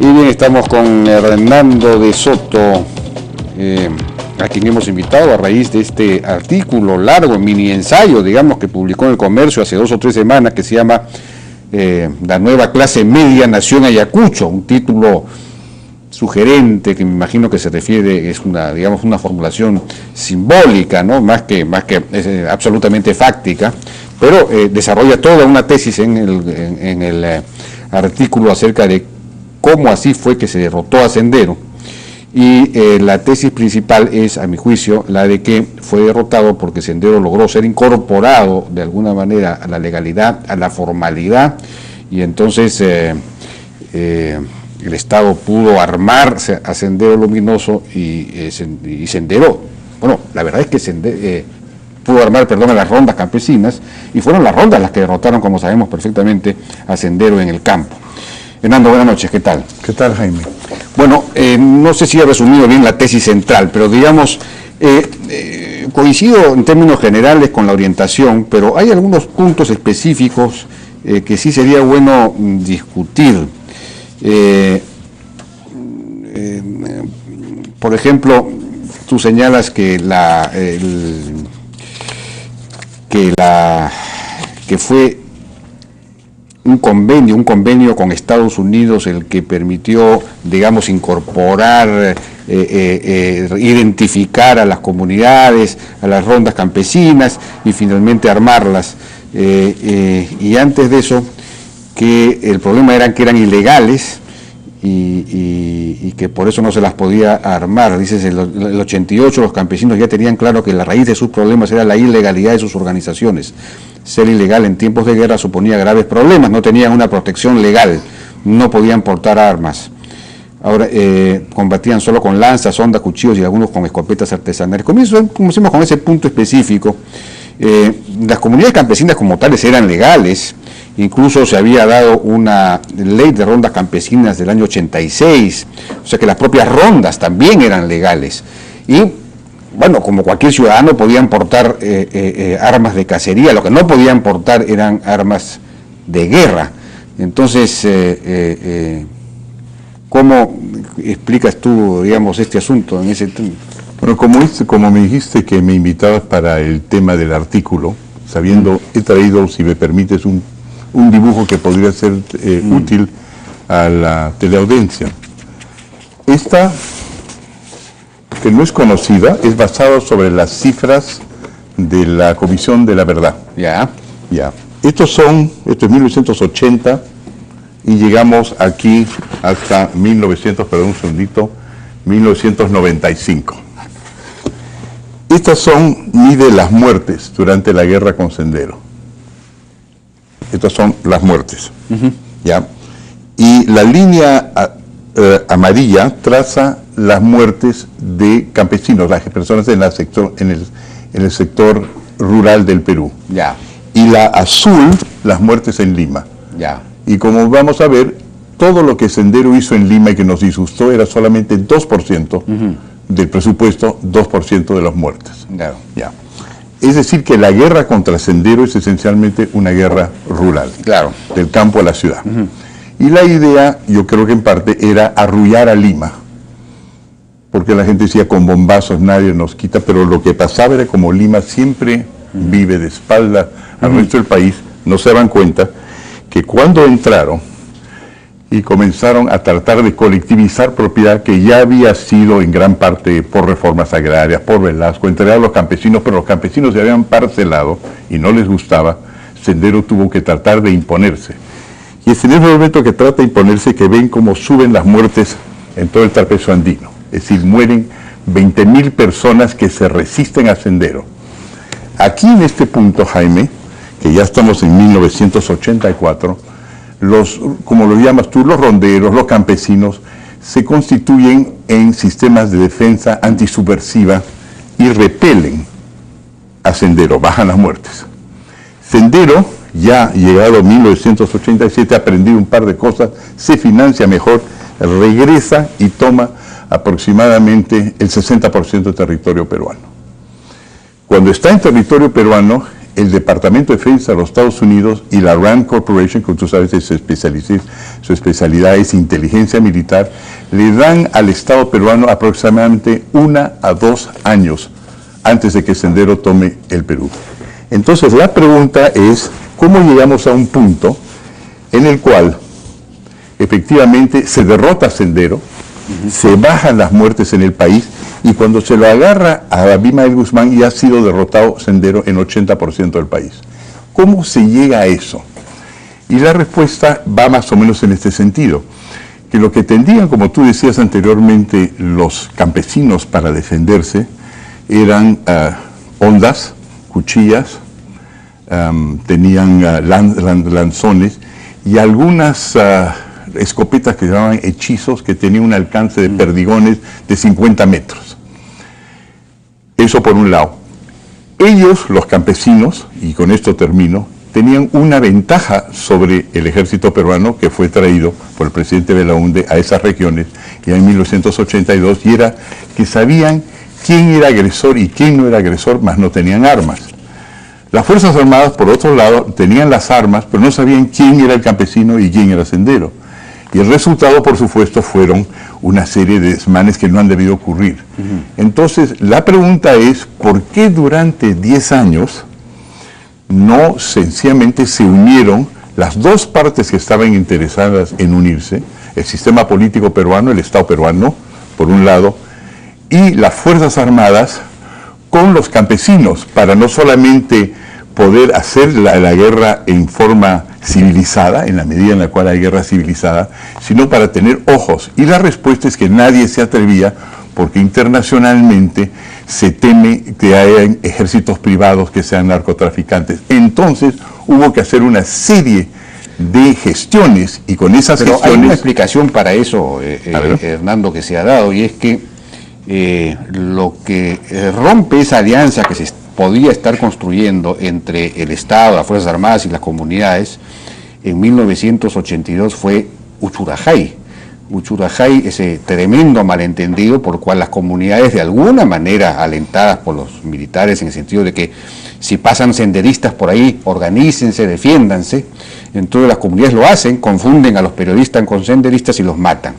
Y bien, estamos con Hernando de Soto, a quien hemos invitado a raíz de este artículo largo, mini ensayo, digamos, que publicó en El Comercio hace 2 o 3 semanas, que se llama La nueva clase media nació en Ayacucho, un título sugerente que me imagino que se refiere, es una, digamos, una formulación simbólica, ¿no? más que absolutamente fáctica, pero desarrolla toda una tesis en el artículo acerca de cómo así fue que se derrotó a Sendero. Y la tesis principal es, a mi juicio, la de que fue derrotado porque Sendero logró ser incorporado de alguna manera a la legalidad, a la formalidad, y entonces el Estado pudo armar a Sendero Luminoso y Sendero, bueno, la verdad es que pudo armar, perdón, a las rondas campesinas, y fueron las rondas las que derrotaron, como sabemos perfectamente, a Sendero en el campo. Hernando, buenas noches, ¿qué tal? ¿Qué tal, Jaime? Bueno, no sé si he resumido bien la tesis central, pero digamos, coincido en términos generales con la orientación, pero hay algunos puntos específicos que sí sería bueno discutir. Por ejemplo, tú señalas que fue un convenio con Estados Unidos el que permitió, digamos, incorporar, identificar a las comunidades, a las rondas campesinas y finalmente armarlas. Y antes de eso, que el problema era que eran ilegales y que por eso no se las podía armar. Dices, en el 88 los campesinos ya tenían claro que la raíz de sus problemas era la ilegalidad de sus organizaciones. Ser ilegal en tiempos de guerra suponía graves problemas, no tenían una protección legal, no podían portar armas. Ahora combatían solo con lanzas, ondas, cuchillos y algunos con escopetas artesanales. Comencemos con ese punto específico. Las comunidades campesinas como tales eran legales, incluso se había dado una ley de rondas campesinas del año 86, o sea que las propias rondas también eran legales. Y bueno, como cualquier ciudadano podían portar armas de cacería, lo que no podían portar eran armas de guerra. Entonces, ¿cómo explicas tú, digamos, este asunto en ese tema? Bueno, como me dijiste que me invitabas para el tema del artículo, sabiendo, he traído, si me permites, un dibujo que podría ser útil a la teleaudiencia. Esta, que no es conocida, es basada sobre las cifras de la Comisión de la Verdad. Ya. Esto es 1980 y llegamos aquí hasta 1995. Estas mide las muertes durante la guerra con Sendero. Estas son las muertes. ¿Ya? Y la línea amarilla traza las muertes de campesinos, las personas en el sector rural del Perú. Ya. Y la azul, las muertes en Lima. Ya. Y como vamos a ver, todo lo que Sendero hizo en Lima y que nos disgustó era solamente 2% del presupuesto, 2% de las muertes. Claro. Ya. Es decir, que la guerra contra Sendero es esencialmente una guerra rural, Claro. del campo a la ciudad. Y la idea, yo creo que en parte, era arrullar a Lima, porque la gente decía, con bombazos nadie nos quita, pero lo que pasaba era como Lima siempre vive de espalda al resto del país, no se daban cuenta que cuando entraron y comenzaron a tratar de colectivizar propiedad que ya había sido en gran parte por reformas agrarias, por Velasco, entregar a los campesinos, pero los campesinos se habían parcelado y no les gustaba, Sendero tuvo que tratar de imponerse. Y es en ese momento que trata de imponerse que ven cómo suben las muertes en todo el trapezo andino. Es decir, mueren 20.000 personas que se resisten a Sendero. Aquí en este punto, Jaime, que ya estamos en 1984, como lo llamas tú, los ronderos, los campesinos, se constituyen en sistemas de defensa antisubversiva y repelen a Sendero, bajan las muertes. Sendero, ya llegado a 1987, ha aprendido un par de cosas, se financia mejor, regresa y toma aproximadamente el 60% del territorio peruano. Cuando está en territorio peruano, el Departamento de Defensa de los Estados Unidos y la RAND Corporation, que tú sabes su especialidad es inteligencia militar, le dan al Estado peruano aproximadamente 1 a 2 años antes de que Sendero tome el Perú. Entonces la pregunta es, ¿cómo llegamos a un punto en el cual efectivamente se derrota Sendero, se bajan las muertes en el país, y cuando se lo agarra a Abimael Guzmán ya ha sido derrotado Sendero en 80% del país? ¿Cómo se llega a eso? Y la respuesta va más o menos en este sentido, que lo que tendrían, como tú decías anteriormente, los campesinos para defenderse eran hondas, cuchillas, tenían lanzones y algunas escopetas que se llamaban hechizos, que tenían un alcance de perdigones de 50 metros. Eso por un lado. Ellos, los campesinos, y con esto termino, tenían una ventaja sobre el ejército peruano que fue traído por el presidente Belaúnde a esas regiones ya en 1982, y era que sabían quién era agresor y quién no era agresor, mas no tenían armas. Las Fuerzas Armadas, por otro lado, tenían las armas, pero no sabían quién era el campesino y quién era Sendero. Y el resultado, por supuesto, fueron una serie de desmanes que no han debido ocurrir. Entonces, la pregunta es, ¿por qué durante 10 años no sencillamente se unieron las dos partes que estaban interesadas en unirse, el sistema político peruano, el Estado peruano, por un lado, y las Fuerzas Armadas con los campesinos, para no solamente poder hacer la guerra en forma civilizada, en la medida en la cual hay guerra civilizada, sino para tener ojos? Y la respuesta es que nadie se atrevía, porque internacionalmente se teme que haya ejércitos privados que sean narcotraficantes. Entonces hubo que hacer una serie de gestiones, y con esas gestiones... Pero hay una explicación para eso, Hernando, que se ha dado, y es que lo que rompe esa alianza que se podía estar construyendo entre el Estado, las Fuerzas Armadas y las comunidades en 1982 fue Uchurajay. Uchurajay, ese tremendo malentendido por el cual las comunidades, de alguna manera alentadas por los militares, en el sentido de que si pasan senderistas por ahí, organícense, defiéndanse. Entonces las comunidades lo hacen, confunden a los periodistas con senderistas y los matan.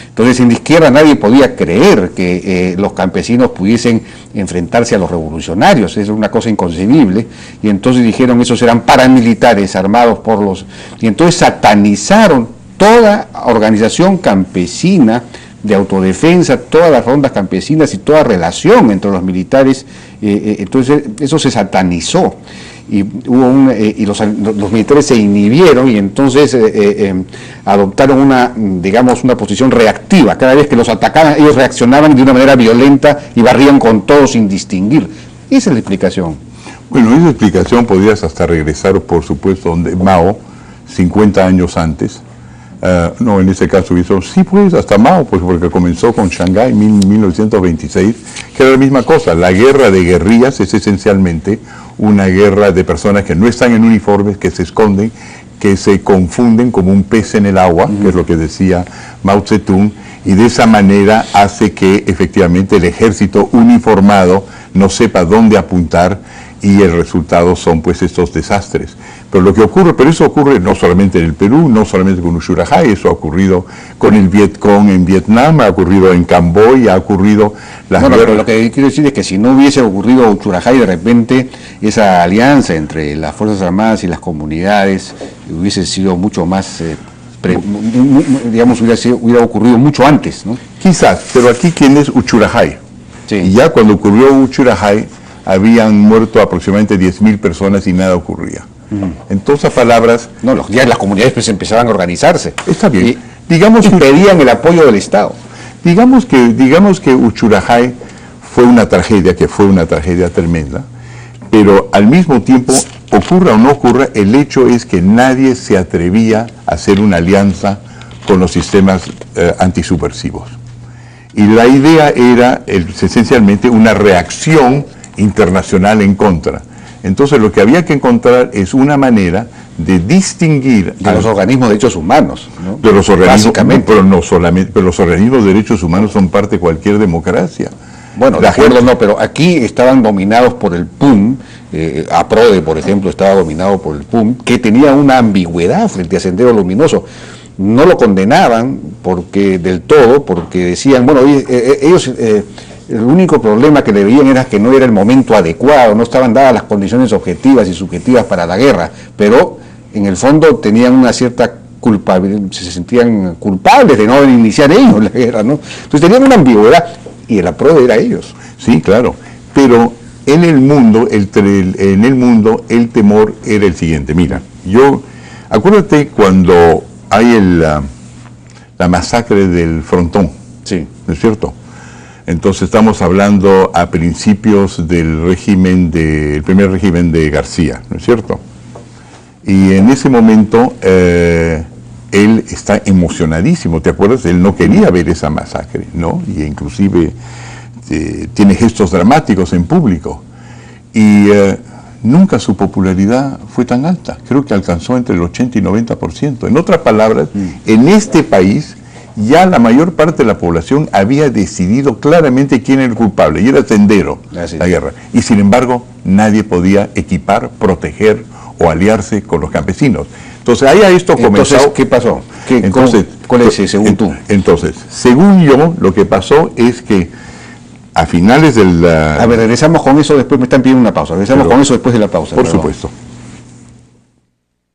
Entonces, en la izquierda nadie podía creer que los campesinos pudiesen enfrentarse a los revolucionarios. Eso es una cosa inconcebible. Y entonces dijeron, esos eran paramilitares armados por los... Y entonces satanizaron toda organización campesina de autodefensa, todas las rondas campesinas y toda relación entre los militares. Entonces, eso se satanizó. Y hubo y los militares se inhibieron, y entonces adoptaron una posición reactiva. Cada vez que los atacaban, ellos reaccionaban de una manera violenta y barrían con todo sin distinguir. Esa es la explicación. Bueno, esa explicación podrías hasta regresar, por supuesto, donde Mao, 50 años antes. No, en ese caso hizo, sí, pues, hasta Mao, pues, porque comenzó con Shanghái en 1926, que era la misma cosa. La guerra de guerrillas es esencialmente una guerra de personas que no están en uniformes, que se esconden, que se confunden como un pez en el agua, que es lo que decía Mao Zedong, y de esa manera hace que efectivamente el ejército uniformado no sepa dónde apuntar, y el resultado son pues estos desastres. Pero lo que ocurre, pero eso ocurre no solamente en el Perú, no solamente con Uchurajay, eso ha ocurrido con el Vietcong en Vietnam, ha ocurrido en Camboya, ha ocurrido... Pero lo que quiero decir es que si no hubiese ocurrido Uchurajay, de repente esa alianza entre las Fuerzas Armadas y las comunidades hubiese sido mucho más... hubiera ocurrido mucho antes, ¿no? Quizás, pero aquí ¿quién es Uchurajay? Sí. Y ya cuando ocurrió Uchurajay, habían muerto aproximadamente 10.000 personas y nada ocurría. En todas esas palabras... No, ya las comunidades pues empezaban a organizarse. Está bien. Digamos que pedían el apoyo del Estado. Digamos que Uchurajay fue una tragedia tremenda, pero al mismo tiempo, ocurra o no ocurra, el hecho es que nadie se atrevía a hacer una alianza con los sistemas antisubversivos. Y la idea era esencialmente una reacción internacional en contra. Entonces lo que había que encontrar es una manera de distinguir de los organismos de derechos humanos, ¿no? De los organismos, básicamente. Pero no solamente, pero los organismos de derechos humanos son parte de cualquier democracia. Bueno, de acuerdo, no, pero aquí estaban dominados por el PUN, APRODE, por ejemplo, estaba dominado por el PUM, que tenía una ambigüedad frente a Sendero Luminoso. No lo condenaban del todo, porque decían, bueno, ellos... el único problema que le veían era que no era el momento adecuado, no estaban dadas las condiciones objetivas y subjetivas para la guerra, pero en el fondo tenían una cierta culpabilidad, se sentían culpables de no iniciar ellos la guerra, ¿no? Entonces tenían una ambigüedad, y el APRODE era ellos. Sí, claro, pero en el mundo, el temor era el siguiente. Mira, acuérdate cuando hay la masacre del Frontón, sí, ¿no es cierto? Entonces estamos hablando a principios del primer régimen de García, ¿no es cierto? Y en ese momento él está emocionadísimo, ¿te acuerdas? Él no quería ver esa masacre, ¿no? Y inclusive tiene gestos dramáticos en público. Y nunca su popularidad fue tan alta, creo que alcanzó entre el 80 y 90%. En otras palabras, en este país ya la mayor parte de la población había decidido claramente quién era el culpable, y era Sendero, la guerra. Y sin embargo, nadie podía equipar, proteger o aliarse con los campesinos. Entonces, ahí a esto comenzó. Entonces, ¿qué pasó? ¿Cuál es según tú? Entonces, según yo, lo que pasó es que a finales del... A ver, regresamos con eso, después me están pidiendo una pausa. Regresamos con eso después de la pausa. Por supuesto.